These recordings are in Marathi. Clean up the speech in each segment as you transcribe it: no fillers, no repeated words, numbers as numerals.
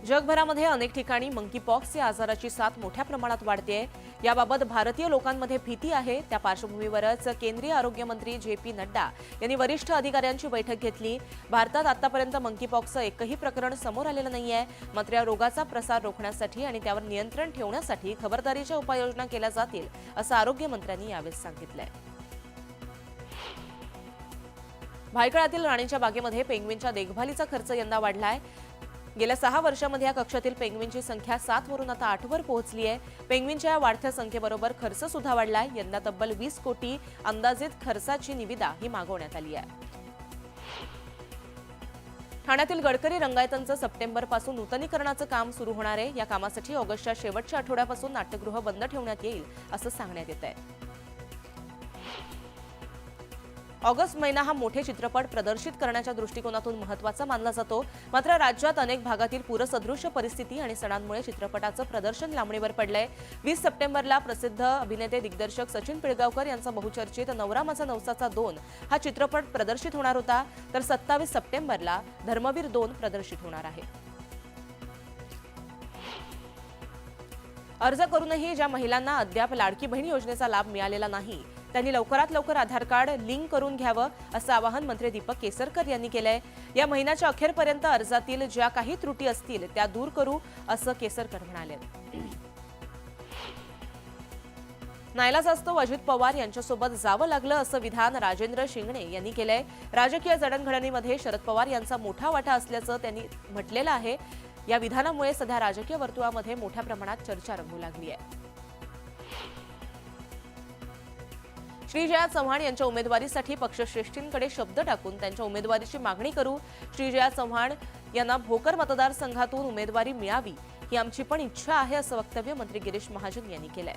जगभरामध्ये अनेक ठिकाणी मंकीपॉक्स या आजाराची साथ मोठ्या प्रमाणात वाढतेय। याबाबत भारतीय लोकांमध्ये भीती आहे। त्या पार्श्वभूमीवरच केंद्रीय आरोग्य मंत्री जे.पी. नड्डा यांनी वरिष्ठ अधिकाऱ्यांची बैठक घेतली। भारतात आतापर्यंत मंकीपॉक्सचं एकही प्रकरण समोर आलेलं नाहीये। मात्र या रोगाचा प्रसार रोखण्यासाठी आणि त्यावर नियंत्रण ठेवण्यासाठी खबरदारीच्या उपाययोजना केल्या जातील, असं आरोग्य मंत्र्यांनी यावेळी सांगितलंय। भायखळ्यातील राणीच्या बागेमध्ये पेंग्विनच्या देखभालीचा खर्च यंदा वाढलाय। गेल्या 6 वर्षांमध्ये या कक्षातील पेंग्विनची संख्या 7 वरून आता 8 वर पोहोचली आहे। पेंग्विनच्या या वाढत्या संख्येबरोबर खर्च सुद्धा वाढलाय। यंदा तब्बल 20 कोटी अंदाजित खर्चाची निविदा ही मागवण्यात आली आहे। ठाण्यातील गडकरी रंगायतांचं सप्टेंबरपासून नूतनीकरणाचं काम सुरू होणार आहे। या कामासाठी ऑगस्टच्या शेवटच्या आठवड्यापासून नाट्यगृह बंद ठेवण्यात येईल, असं सांगण्यात येत आहे। ऑगस्ट महिना हा मोठे चित्रपट प्रदर्शित करण्याच्या दृष्टिकोनातून महत्त्वाचा मानला जातो। मात्र राज्यात अनेक भागातील पूरसदृश्य परिस्थिती आणि सणांमुळे चित्रपटाचं प्रदर्शन लांबणीवर पडलंय। 20 सप्टेंबरला प्रसिद्ध अभिनेते दिग्दर्शक सचिन पिळगावकर यांचा बहुचर्चित नवरा माझा नवसाचा 2 हा चित्रपट प्रदर्शित होणार होता, तर 27 सप्टेंबरला धर्मवीर 2 प्रदर्शित होणार आहे। अर्ज करूनही ज्या महिलांना अद्याप लाडकी बहीण योजनेचा लाभ मिळालेला नाही, त्यांनी लवकरात लवकर आधार कार्ड लिंक करून घ्यावं, असं आवाहन मंत्री दीपक केसरकर यांनी केलंय। या महिन्याच्या अखेरपर्यंत अर्जातील ज्या काही त्रुटी असतील त्या दूर करू, असं केसरकर म्हणाले। नाईलाज असतो अजित पवार यांच्यासोबत जावं लागलं, असं विधान राजेंद्र शिंगणे यांनी केलंय। राजकीय जडणघडणीमध्ये शरद पवार यांचा मोठा वाटा असल्याचं त्यांनी म्हटलेलं आहे। या विधानामुळे सध्या राजकीय वर्तुळामध्ये मोठ्या प्रमाणात चर्चा रंगू लागली आहे। श्रीजया चव्हाण यांच्या उमेदवारीसाठी पक्षश्रेष्ठींकडे शब्द टाकून त्यांच्या उमेदवारीची मागणी करू। श्रीजया चव्हाण यांना भोकर मतदारसंघातून उमेदवारी मिळावी ही आमची पण इच्छा आहे, असं वक्तव्य मंत्री गिरीश महाजन यांनी केलंय।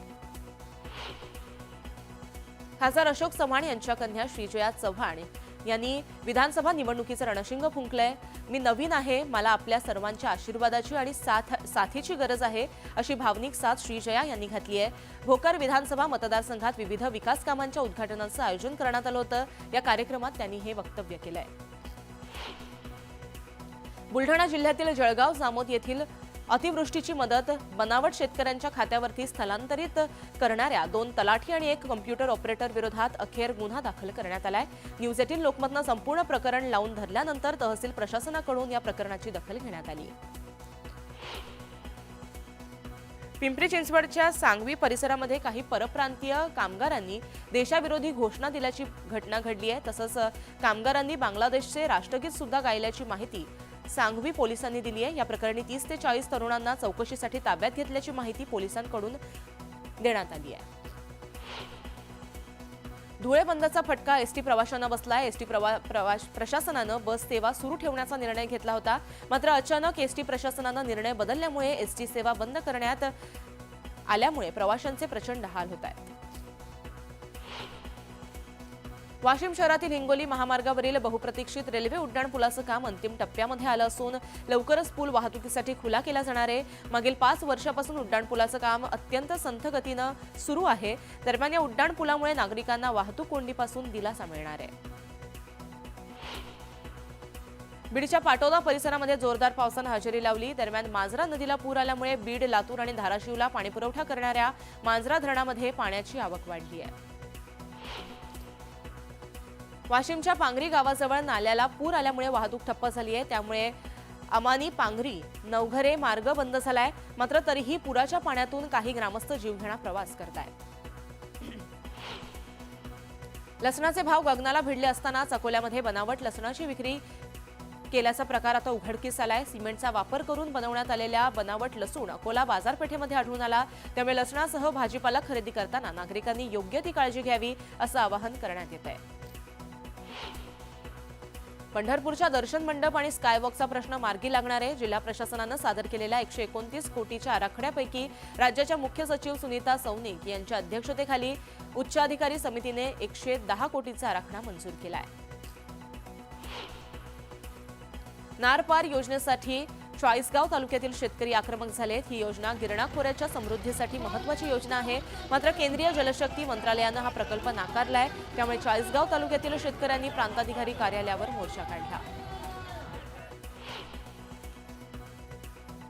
खासदार अशोक चव्हाण यांच्या कन्या श्रीजया चव्हाण यांनी विधानसभा निवडणुकीचं रणशिंग फुंकलंय। मी नवीन आहे, मला आपल्या सर्वांच्या आशीर्वादाची आणि साथीची गरज आहे, अशी भावनिक साथ श्रीजया यांनी घातली आहे। भोकर विधानसभा मतदारसंघात विविध विकास कामांच्या उद्घाटनाचं आयोजन करण्यात आलं होतं। या कार्यक्रमात त्यांनी हे वक्तव्य केलंय। बुलढाणा जिल्ह्यातील जळगाव जामोद येथील अतिवृष्टीची मदत बनावट शेतकऱ्यांच्या खात्यावरती स्थलांतरित करणाऱ्या 2 तलाठी आणि 1 कम्प्युटर ऑपरेटर विरोधात अखेर गुन्हा दाखल करण्यात आलाय। न्यूज 18 लोकमतनं संपूर्ण प्रकरण लावून धरल्यानंतर तहसील प्रशासनाकडून या प्रकरणाची दखल घेण्यात आली। पिंपरी चिंचवडच्या सांगवी परिसरामध्ये काही परप्रांतीय कामगारांनी देशाविरोधी घोषणा दिल्याची घटना घडली आहे। तसंच कामगारांनी बांगलादेशचे राष्ट्रगीत सुद्धा गायल्याची माहिती सांगवी पोलिसांनी दिली आहे। या प्रकरणी 30 ते 40 तरुणांना चौकशीसाठी ताब्यात घेतल्याची माहिती पोलिसांकडून देण्यात आली आहे। धुळे बंदचा फटका एसटी प्रवाशांना बसलाय। एसटी प्रशासनानं बस सेवा सुरू ठेवण्याचा निर्णय घेतला होता, मात्र अचानक एसटी प्रशासनानं निर्णय बदलल्यामुळे एसटी सेवा बंद करण्यात आल्यामुळे प्रवाशांचे प्रचंड हाल होत आहेत। वाशिम शहरातील हिंगोली महामार्गावरील बहुप्रतीक्षित रेल्वे उड्डाणपुलाचं काम अंतिम टप्प्यामध्ये आलं असून लवकरच पूल वाहतुकीसाठी खुला केला जाणार आहे। मागील 5 वर्षापासून उड्डाणपुलाचं काम अत्यंत संथ गतीनं सुरू आहे। दरम्यान या उड्डाणपुलामुळे नागरिकांना वाहतूक कोंडीपासून दिलासा मिळणार आहे। बीडच्या पाटोदा परिसरामध्ये जोरदार पावसानं हजेरी लावली। दरम्यान मांजरा नदीला पूर आल्यामुळे बीड, लातूर आणि धाराशिवला पाणीपुरवठा करणाऱ्या मांजरा धरणामध्ये पाण्याची आवक वाढली आहे। वाशिमच्या पांगरी गावाजवळ नाल्याला पूर आल्यामुळे वाहतूक ठप्प झाली आहे। त्यामुळे अमानी पांगरी नवघरे मार्ग बंद झालाय। मात्र तरीही पुराच्या पाण्यातून काही ग्रामस्थ जीवघेणा प्रवास करतायत। लसणाचे भाव गगनाला भिडले असतानाच अकोल्यामध्ये बनावट लसणाची विक्री केल्याचा प्रकार आता उघडकीस आलाय। सिमेंटचा वापर करून बनवण्यात आलेल्या बनावट लसूण अकोला बाजारपेठेमध्ये आढळून आला। त्यामुळे लसणासह भाजीपाला खरेदी करताना नागरिकांनी योग्य ती काळजी घ्यावी, असं आवाहन करण्यात येत आहे। पंढरपूरच्या दर्शन मंडप आणि स्कायवॉकचा प्रश्न मार्गी लागणार आहे। जिल्हा प्रशासनानं सादर केलेल्या 129 कोटीच्या आराखड्यापैकी राज्याच्या मुख्य सचिव सुनीता सौनिक यांच्या अध्यक्षतेखाली उच्चाधिकारी समितीने 110 कोटीचा आराखडा मंजूर केलाय। नारपार योजनेसाठी चाळीसगाव तालुक्यातील शेतकरी आक्रमक झालेत। ही योजना गिरणा खोऱ्याच्या समृद्धीसाठी महत्त्वाची योजना आहे। मात्र केंद्रीय जलशक्ती मंत्रालयानं हा प्रकल्प नाकारलाय। त्यामुळे चाळीसगाव तालुक्यातील शेतकऱ्यांनी प्रांताधिकारी कार्यालयावर मोर्चा काढला।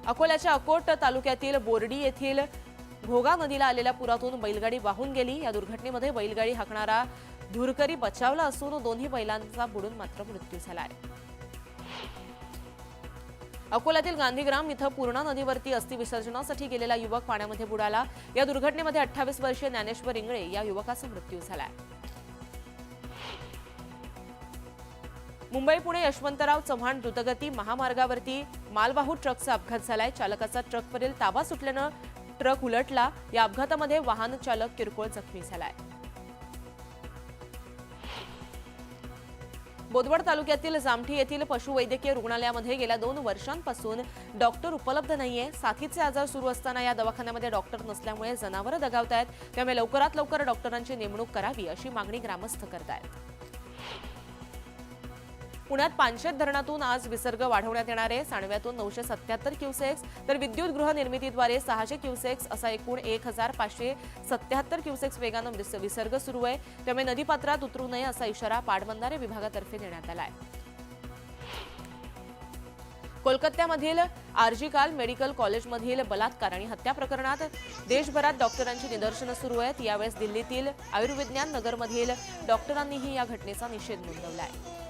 अकोल्याच्या अकोट तालुक्यातील बोर्डी येथील घोगा नदीला आलेल्या पुरातून बैलगाडी वाहून गेली। या दुर्घटनेमध्ये बैलगाडी हाकणारा धुरकरी बचावला असून दोन्ही बैलांचा बुडून मात्र मृत्यू झालाय। अकोल्यातील गांधीग्राम इथं पूर्णा नदीवरती अस्थि विसर्जनासाठी गेलेला युवक पाण्यामध्ये बुडाला। या दुर्घटनेमध्ये 28 वर्षीय ज्ञानेश्वर इंगळे या युवकाचा मृत्यू झालाय। मुंबई पुणे यशवंतराव चव्हाण द्रुतगती महामार्गावरती मालवाहू ट्रकचा अपघात झालाय। चालकाचा ट्रकवरील ताबा सुटल्यानं ट्रक उलटला। या अपघातामध्ये वाहन चालक किरकोळ जखमी झालाय। बोदवड तालुक्यातील जामठी येथील पशुवैद्यकीय रुग्णालयामध्ये गेल्या 2 वर्षांपासून डॉक्टर उपलब्ध नाहीये। साथीचे आजार सुरू असताना या दवाखान्यामध्ये डॉक्टर नसल्यामुळे जनावरं दगावतायत। त्यामुळे लवकरात लवकर डॉक्टरांची नेमणूक करावी अशी मागणी ग्रामस्थ करतायत। पुण्यात पानशेत धरणातून आज विसर्ग वाढवण्यात येणार आहे। सांडव्यातून 977 क्युसेक्स तर विद्युत गृहनिर्मितीद्वारे 600 क्युसेक्स असा एकूण 1577 क्युसेक्स वेगानं विसर्ग सुरू आहे। त्यामुळे नदीपात्रात उतरू नये असा इशारा पाटबंधारे विभागातर्फे देण्यात आला आहे। कोलकात्यामधील आरजी मेडिकल कॉलेजमधील बलात्कार आणि हत्या प्रकरणात देशभरात डॉक्टरांची निदर्शनं सुरू आहेत। यावेळेस दिल्लीतील आयुर्विज्ञान नगरमधील डॉक्टरांनीही या घटनेचा निषेध नोंदवला आहे।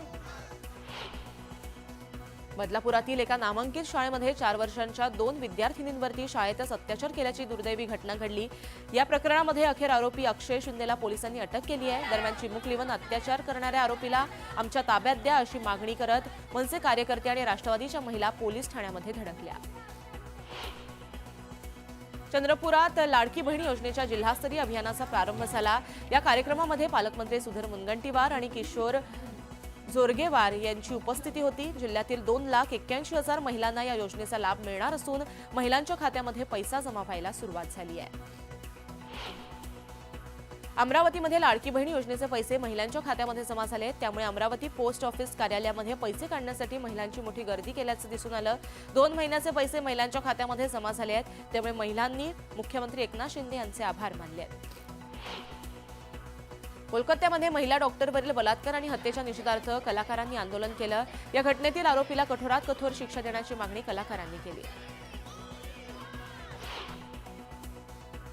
बदलापुरातील एका नामांकित शाळेमध्ये 4 वर्षांच्या 2 विद्यार्थिनींवरती शाळेतच अत्याचार केल्याची दुर्दैवी घटना घडली। या प्रकरणामध्ये अखेर आरोपी अक्षय शिंदेला पोलिसांनी अटक केली आहे। दरम्यान चिमुकलीवर अत्याचार करणाऱ्या आरोपीला आमच्या ताब्यात द्या अशी मागणी करत मनसे कार्यकर्ते आणि राष्ट्रवादीच्या महिला पोलीस ठाण्यामध्ये धडकल्या। चंद्रपुरात लाडकी बहीण योजनेच्या जिल्हास्तरीय अभियानाचा प्रारंभ झाला। या कार्यक्रमामध्ये पालकमंत्री सुधीर मुनगंटीवार आणि किशोर जोरगेवार यांची उपस्थिती होती। जिल्ह्यातील 2,81,000 महिलांना या योजनेचा लाभ मिळणार असून महिलांच्या खात्यामध्ये पैसा जमा व्हायला सुरुवात झाली आहे। अमरावतीमध्ये लाडकी बहीण योजनेचे पैसे महिलांच्या खात्यामध्ये जमा झाले। त्यामुळे अमरावती पोस्ट ऑफिस कार्यालयामध्ये पैसे काढण्यासाठी महिलांची मोठी गर्दी केल्याचं दिसून आलं। 2 महिन्याचे पैसे महिलांच्या खात्यामध्ये जमा झाले आहेत। त्यामुळे महिलांनी मुख्यमंत्री एकनाथ शिंदे यांचे आभार मानले आहेत। कोलकात्यामध्ये महिला डॉक्टरवरील बलात्कार आणि हत्येच्या निषेधार्थ कलाकारांनी आंदोलन केलं। या घटनेतील आरोपीला कठोरात कठोर शिक्षा देण्याची मागणी कलाकारांनी केली।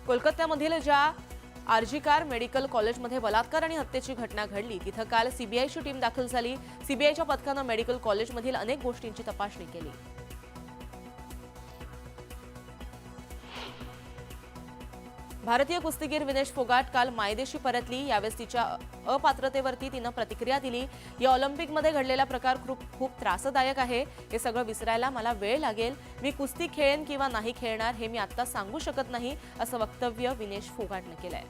कोलकात्यामधील ज्या आरजी मेडिकल कॉलेजमध्ये बलात्कार आणि हत्येची घटना घडली तिथं काल सीबीआयची टीम दाखल झाली। सीबीआयच्या पथकानं मेडिकल कॉलेजमधील अनेक गोष्टींची तपासणी केली। भारतीय कुस्तीगीर विनेश फोगाट काल मायदेशी परतली। यावेळेस तिच्या अपात्रतेवरती तिनं प्रतिक्रिया दिली। या ऑलिम्पिकमध्ये घडलेला प्रकार खूप त्रासदायक आहे। हे सगळं विसरायला मला वेळ लागेल। मी कुस्ती खेळेन किंवा नाही खेळणार हे मी आता सांगू शकत नाही असं वक्तव्य विनेश फोगाटनं केलंय।